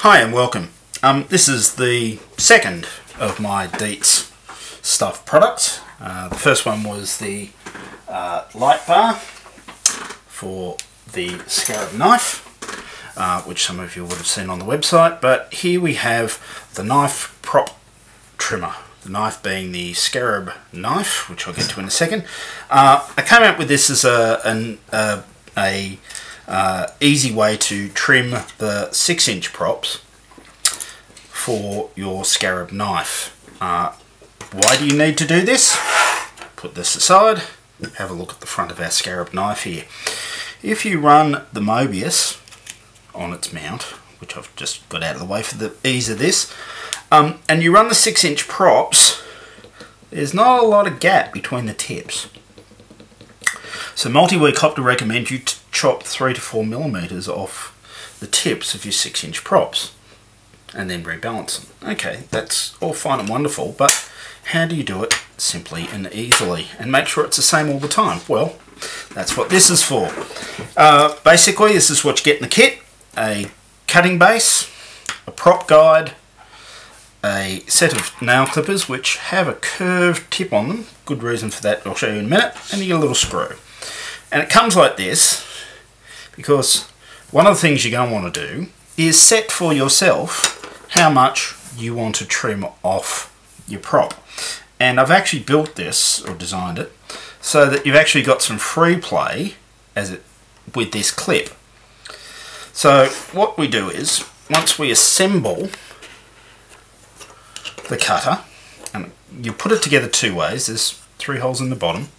Hi and welcome. This is the second of my Deet's stuff products. The first one was the light bar for the scarab knife, which some of you would have seen on the website, but here we have the knife prop trimmer. The knife being the scarab knife, which I'll get to in a second. I came out with this as an easy way to trim the 6-inch props for your scarab knife. Why do you need to do this? Put this aside, have a look at the front of our scarab knife here. If you run the Mobius on its mount, which I've just got out of the way for the ease of this, and you run the 6-inch props, there's not a lot of gap between the tips. So multi-week Copter recommends you chop 3 to 4 millimeters off the tips of your 6-inch props and then rebalance them. Okay, that's all fine and wonderful, but how do you do it simply and easily and make sure it's the same all the time? Well, that's what this is for. Basically, this is what you get in the kit: a cutting base, a prop guide, a set of nail clippers which have a curved tip on them. Good reason for that, I'll show you in a minute. And you get a little screw. And it comes like this because one of the things you're going to want to do is set for yourself how much you want to trim off your prop. And I've actually built this, or designed it, so that you've actually got some free play with this clip. So what we do is, once we assemble the cutter, and you put it together two ways. There's 3 holes in the bottom,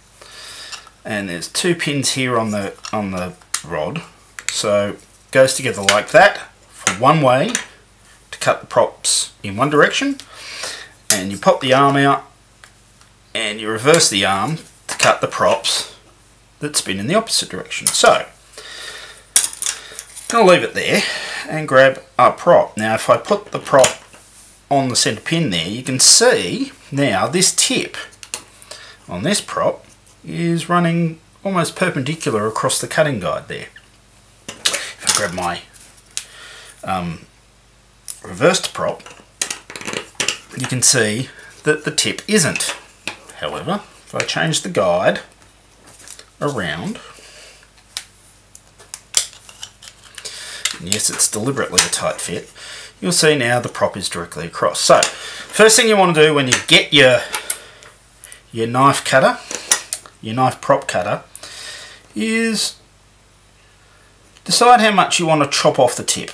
and there's 2 pins here on the rod. So it goes together like that for one way to cut the props in one direction, and you pop the arm out and you reverse the arm to cut the props that spin in the opposite direction. So I'm going to leave it there and grab our prop. Now if I put the prop on the center pin there, you can see now this tip on this prop is running almost perpendicular across the cutting guide there. If I grab my reversed prop, you can see that the tip isn't. However, if I change the guide around, and yes, it's deliberately a tight fit, you'll see now the prop is directly across. So first thing you want to do when you get your knife cutter, your knife prop cutter, is decide how much you want to chop off the tip.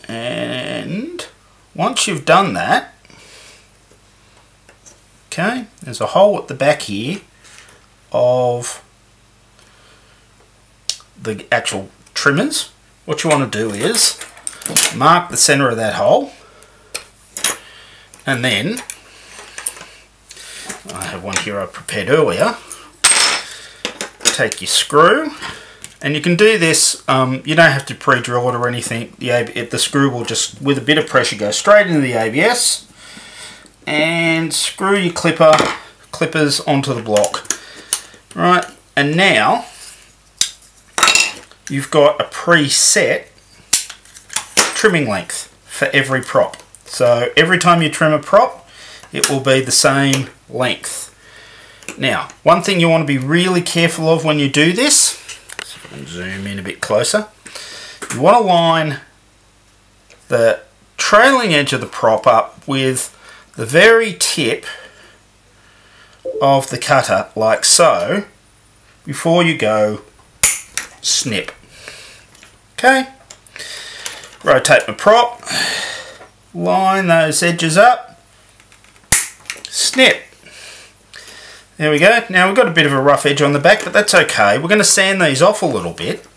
And once you've done that, okay, there's a hole at the back here of the actual trimmers. What you want to do is mark the center of that hole, and then I have one here I prepared earlier. Take your screw, and you can do this, you don't have to pre-drill it or anything. The screw will just, with a bit of pressure, go straight into the ABS, and screw your clippers onto the block. Right, and now you've got a preset trimming length for every prop. So every time you trim a prop, it will be the same length. Now, one thing you want to be really careful of when you do this, so I can zoom in a bit closer, you want to line the trailing edge of the prop up with the very tip of the cutter, like so, before you go snip. Okay, rotate my prop, line those edges up, snip. There we go. Now we've got a bit of a rough edge on the back, but that's okay. We're going to sand these off a little bit.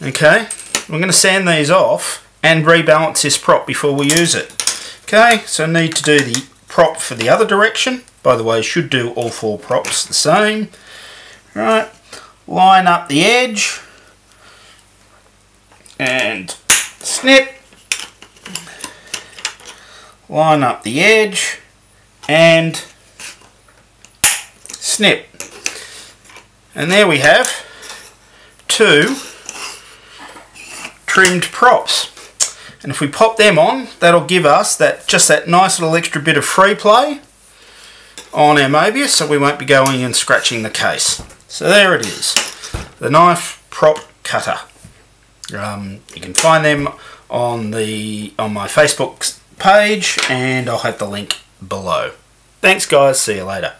Okay, we're going to sand these off and rebalance this prop before we use it. Okay, so I need to do the prop for the other direction. By the way, should do all 4 props the same. Right, line up the edge and snip. Line up the edge and snip. And there we have 2 trimmed props. And if we pop them on, that'll give us just that nice little extra bit of free play on our Mobius, so we won't be going and scratching the case. So there it is, the knife prop cutter. You can find them on my Facebook page, and I'll have the link below. Thanks guys, see you later.